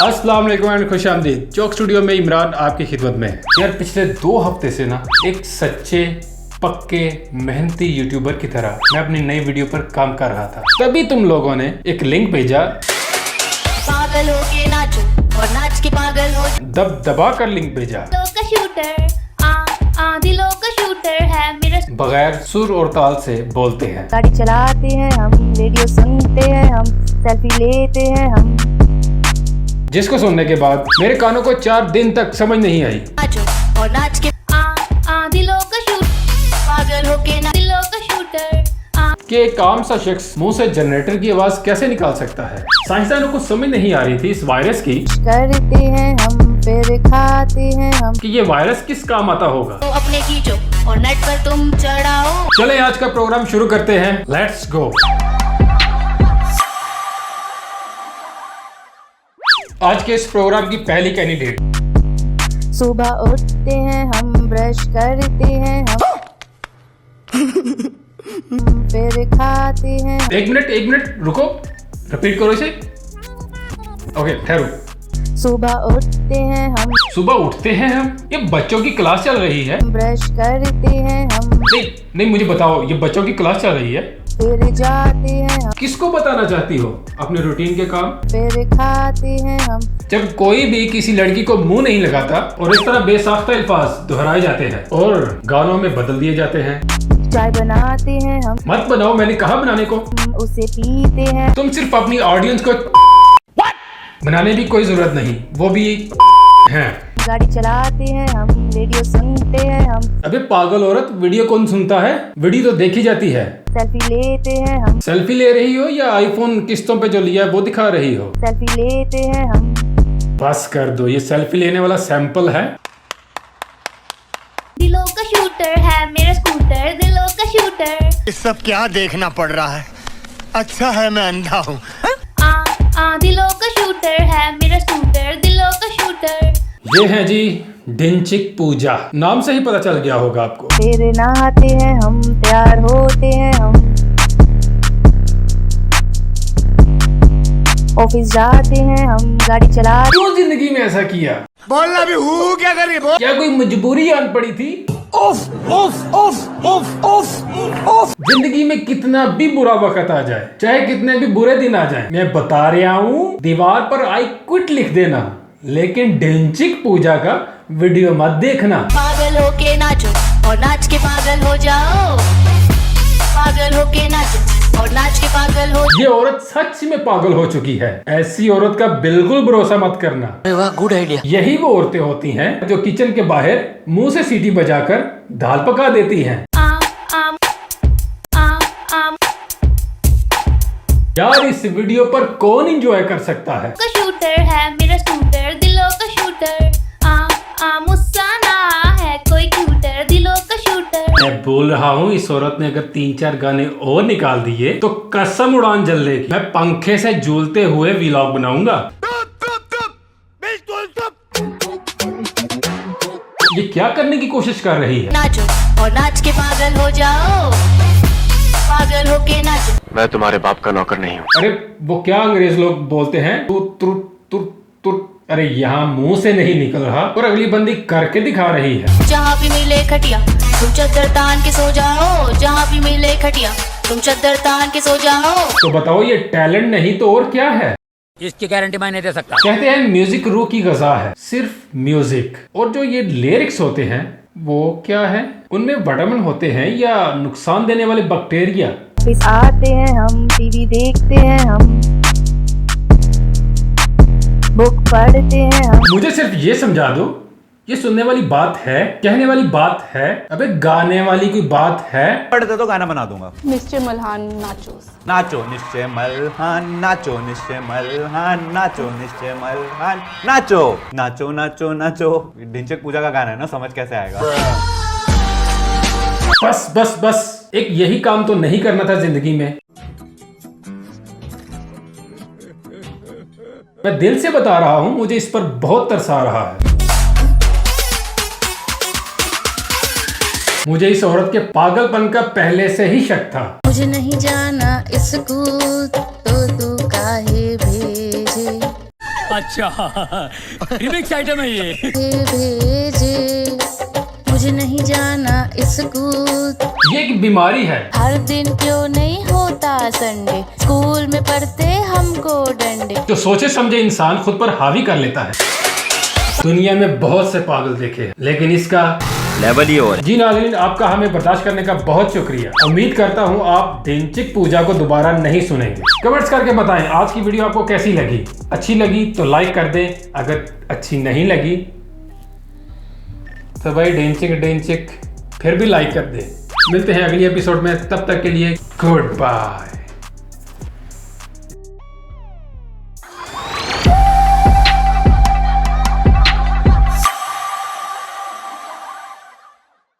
अस्सलाम वालेकुम and खुशामदीद। Chowk studio में इमरान आपकी खिदमत में। यार पिछले 2 हफ्ते से ना एक सच्चे पक्के मेहनती यूट्यूबर की तरह मैं अपनी नई वीडियो पर काम कर रहा था। तभी तुम लोगों ने एक लिंक भेजा, पागल हो के नाचो और नाच के पागल हो। दबा कर लिंक भेजा। दिलों का शूटर दिलों का शूटर है मेरा। बगैर सुर और ताल से बोलते हैं। गाड़ी चलाते हैं हम, रेडियो सुनते हैं हम, सेल्फी लेते हैं हम। जिसको सुनने के बाद मेरे कानों को 4 दिन तक समझ नहीं आई। नाचो और नाच के दिलों का शूटर, पागल हो के दिलों का शूटर। कि एक आम सा शख्स मुंह से जनरेटर की आवाज कैसे निकाल सकता है। साइंसदानों को समझ नहीं आ रही थी इस वायरस की। करते हैं हम फिर खाते हैं हम कि ये वायरस किस काम आता होगा। तो अपने खींचो और नेट पर तुम चढ़ाओ। चले आज का प्रोग्राम शुरू करते हैं। Let's go. आज के इस प्रोग्राम की पहली कैंडिडेट। सुबह उठते हैं हम, ब्रश करते हैं हम फिर खाते हैं। एक मिनट रुको, रिपीट करो इसे। ओके ठहरो। सुबह उठते हैं हम, सुबह उठते हैं हम, ये बच्चों की क्लास चल रही है। ब्रश करते हैं हम, नहीं मुझे बताओ, ये बच्चों की क्लास चल रही है। फिर जाते हैं हम, किसको बताना चाहती हो अपने रूटीन के काम। फिर खाते हैं हम। जब कोई भी किसी लड़की को मुंह नहीं लगाता और इस तरह बेसाख्ता अल्फाज दोहराए जाते हैं और गानों में बदल दिए जाते हैं। चाय बनाते हैं हम, मत बनाओ, मैंने कहा बनाने को। उसे पीते हैं। तुम सिर्फ अपनी ऑडियंस को बनाने की कोई जरूरत नहीं, वो भी हैं। गाड़ी चलाते हैं हम, रेडियो सुनते हैं हम। अबे पागल औरत, वीडियो कौन सुनता है? वीडियो तो देखी जाती है। सेल्फी लेते हैं हम, सेल्फी ले रही हो या आईफोन किस्तों पे जो लिया है वो दिखा रही हो? सेल्फी लेते हैं हम। बस कर दो, ये सेल्फी लेने वाला सैंपल है। दिलों का शूटर है मेरा स्कूटर, दिलों का शूटर। ये सब क्या देखना पड़ रहा है? अच्छा है मैं अंधा हूँ। दिलों का शूटर है मेरा स्कूटर, दिलों का शूटर। ये है जी ढिंचिक पूजा, नाम से ही पता चल गया होगा आपको। फिर नहाते हैं हम, तैयार होते हैं हम, ऑफिस जाते हैं हम, गाड़ी चलाते। क्यों जिंदगी में ऐसा किया? बोलना भी हूँ क्या करिए? क्या कोई मजबूरी आन पड़ी थी? जिंदगी में कितना भी बुरा वक्त आ जाए, चाहे कितने भी बुरे दिन आ जाए, मैं बता रहा हूँ, दीवार पर आई क्विट लिख देना, लेकिन ढिंचिक पूजा का वीडियो मत देखना। पागल होके नाचो और नाच के पागल हो जाओ। पागल होके नाचो और नाच के पागल हो। ये औरत सच में पागल हो चुकी है। ऐसी औरत का बिल्कुल भरोसा मत करना। वाह, गुड आइडिया। यही वो औरतें होती हैं जो किचन के बाहर मुंह से सीटी बजाकर दाल पका देती हैं। यार इस वीडियो पर कौन एंजॉय कर सकता है? का शूटर है मेरा स्कूटर, दिलों का शूटर। मुस्सा ना है कोई क्यूटर, दिलों का शूटर। मैं बोल रहा हूँ, इस औरत ने अगर 3-4 गाने और निकाल दिए तो कसम उड़ान जलेगी। मैं पंखे से झूलते हुए व्लॉग बनाऊंगा। ये क्या करने की कोशिश कर रही है? नाचो और नाच के पागल हो जाओ। पागल होके नाचो। मैं तुम्हारे बाप का नौकर नहीं हूँ। अरे वो क्या अंग्रेज लोग बोलते हैं, तू तुर तुर तुर। अरे यहाँ मुंह से नहीं निकल रहा और अगली बंदी करके दिखा रही है। जहाँ भी मिले खटिया तुम चद्दर तान के सो जाओ। जहाँ भी मिले खटिया तुम चद्दर तान के सो जाओ। तो बताओ ये टैलेंट नहीं तो और क्या है? इसकी गारंटी मैं नहीं दे सकता। कहते हैं म्यूजिक रूह की ग़िज़ा है, सिर्फ म्यूजिक। और जो ये लिरिक्स होते हैं वो क्या है? उनमें विटामिन होते हैं या नुकसान देने वाले बैक्टीरिया? ऑफिस आते हैं हम, टीवी देखते हैं हम, बुक पढ़ते हैं हम। मुझे सिर्फ ये समझा दो, ये सुनने वाली बात है, कहने वाली बात है, अबे गाने वाली कोई बात है? पढ़ते तो गाना बना दूंगा। निश्चय मल्हान नाचोस। नाचो निश्चय मल्हान, नाचो निश्चय मल्हान, नाचो निश्चय मल्हान, नाचो नाचो नाचो नाचो। ढिंचक पूजा का गाना है ना, समझ कैसे आएगा? बस एक यही काम तो नहीं करना था जिंदगी में। मैं दिल से बता रहा हूं, मुझे इस पर बहुत तरस आ रहा है। मुझे इस औरत के पागलपन का पहले से ही शक था। मुझे नहीं जाना स्कूल तो तू काहे भेजे। अच्छा रिमिक्स आइटम है ये। भेजे मुझे नहीं जाना स्कूल। ये एक बीमारी है। हर दिन क्यों नहीं होता संडे, स्कूल में पढ़ते हमको डंडे। जो सोचे समझे इंसान खुद पर हावी कर लेता है। दुनिया में बहुत से पागल देखे हैं, लेकिन इसका लेवल ही और जी नाज़रीन, आपका हमें बर्दाश्त करने का बहुत शुक्रिया। उम्मीद करता हूँ आप ढिंचिक पूजा को दोबारा नहीं सुनेंगे। कमेंट्स करके बताएं आज की वीडियो आपको कैसी लगी। अच्छी लगी तो लाइक कर दें, अगर अच्छी नहीं लगी तो भाई ढिंचिक फिर भी लाइक कर दें। मिलते हैं अगली एपिसोड में, तब तक के लिए गुड बाय।